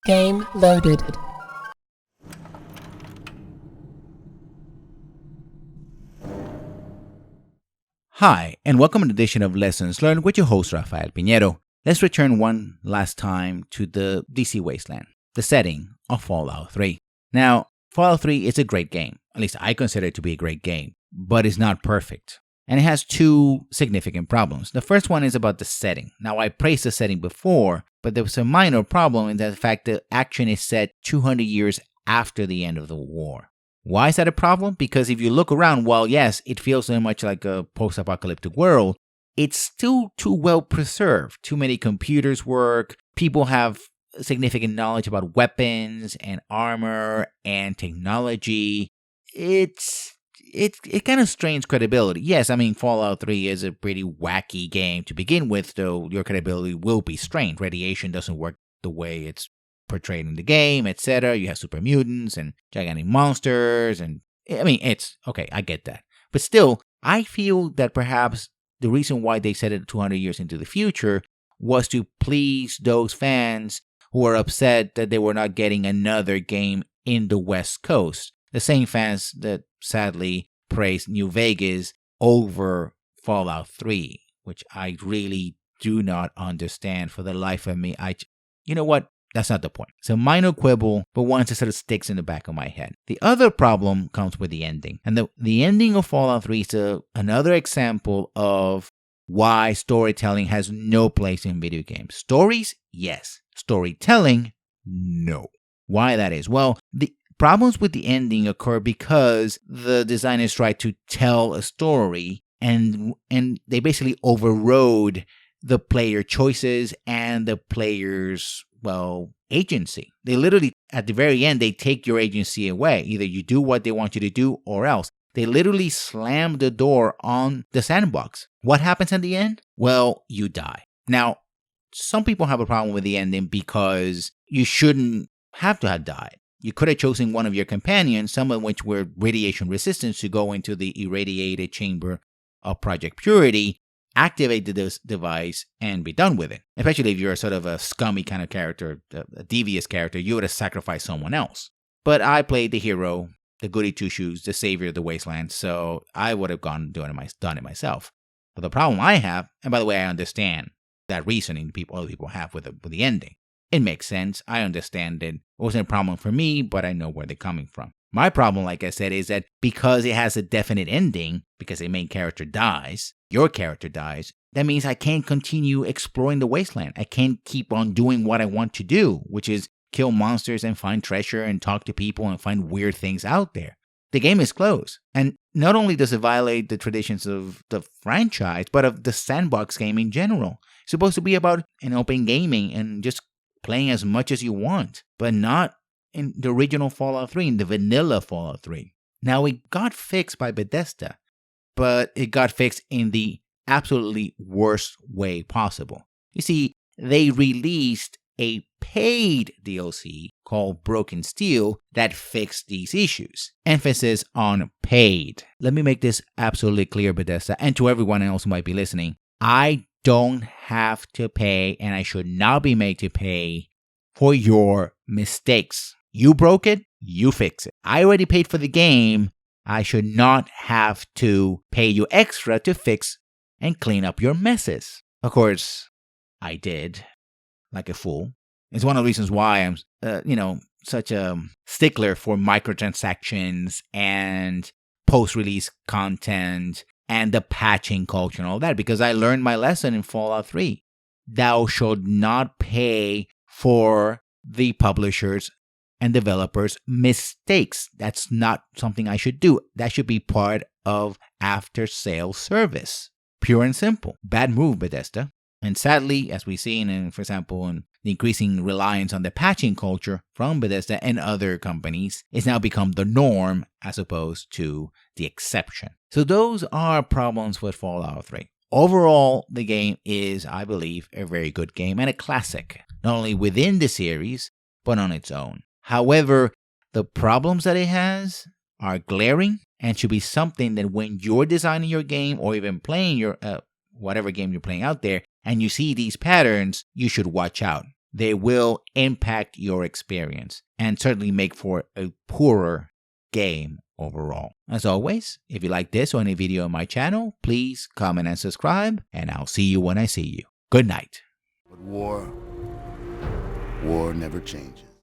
Game loaded. Hi, and welcome to an edition of Lessons Learned with your host, Rafael Piñero. Let's return one last time to the DC Wasteland, the setting of Fallout 3. Now, Fallout 3 is a great game. At least I consider it to be a great game, but it's not perfect. And it has two significant problems. The first one is about the setting. Now, I praised the setting before, but there was a minor problem in the fact that action is set 200 years after the end of the war. Why is that a problem? Because if you look around, while yes, it feels so much like a post-apocalyptic world, it's still too well preserved. Too many computers work. People have significant knowledge about weapons and armor and technology. It kind of strains credibility. Yes, I mean, Fallout 3 is a pretty wacky game to begin with, though your credibility will be strained. Radiation doesn't work the way it's portrayed in the game, etc. You have super mutants and gigantic monsters, and I mean, it's okay, I get that. But still, I feel that perhaps the reason why they set it 200 years into the future was to please those fans who are upset that they were not getting another game in the West Coast. The same fans that sadly praised New Vegas over Fallout 3, which I really do not understand for the life of me. You know what? That's not the point. It's a minor quibble, but one that sort of sticks in the back of my head. The other problem comes with the ending. And the ending of Fallout 3 is another example of why storytelling has no place in video games. Stories, yes. Storytelling, no. Why that is? Well, the problems with the ending occur because the designers tried to tell a story and they basically overrode the player choices and the player's agency. They literally, at the very end, they take your agency away. Either you do what they want you to do or else. They literally slam the door on the sandbox. What happens at the end? Well, you die. Now, some people have a problem with the ending because you shouldn't have to have died. You could have chosen one of your companions, some of which were radiation resistant, to go into the irradiated chamber of Project Purity, activate the device, and be done with it. Especially if you're sort of a scummy kind of character, a devious character, you would have sacrificed someone else. But I played the hero, the goody two-shoes, the savior of the wasteland, so I would have done it myself. But the problem I have, and by the way, I understand that reasoning other people have with the ending. It makes sense. I understand it. It wasn't a problem for me, but I know where they're coming from. My problem, like I said, is that because it has a definite ending, because the main character dies, your character dies, that means I can't continue exploring the wasteland. I can't keep on doing what I want to do, which is kill monsters and find treasure and talk to people and find weird things out there. The game is closed. And not only does it violate the traditions of the franchise, but of the sandbox game in general. It's supposed to be about an open gaming and just playing as much as you want, but not in the original Fallout 3, in the vanilla Fallout 3. Now, it got fixed by Bethesda, but it got fixed in the absolutely worst way possible. You see, they released a paid DLC called Broken Steel that fixed these issues. Emphasis on paid. Let me make this absolutely clear, Bethesda, and to everyone else who might be listening. I don't have to pay, and I should not be made to pay for your mistakes. You broke it, you fix it. I already paid for the game. I should not have to pay you extra to fix and clean up your messes. Of course, I did, like a fool. It's one of the reasons why I'm, such a stickler for microtransactions and post-release content and the patching culture and all that, because I learned my lesson in Fallout 3. Thou shalt not pay for the publishers and developers' mistakes. That's not something I should do. That should be part of after-sales service. Pure and simple. Bad move, Bethesda. And sadly, as we've seen, for example, in the increasing reliance on the patching culture from Bethesda and other companies, it's now become the norm as opposed to the exception. So those are problems with Fallout 3. Overall, the game is, I believe, a very good game and a classic, not only within the series, but on its own. However, the problems that it has are glaring and should be something that when you're designing your game or even playing your whatever game you're playing out there, and you see these patterns, you should watch out. they will impact your experience and certainly make for a poorer game overall. As always, if you like this or any video on my channel, please comment and subscribe, and I'll see you when I see you. Good night. But war never changes.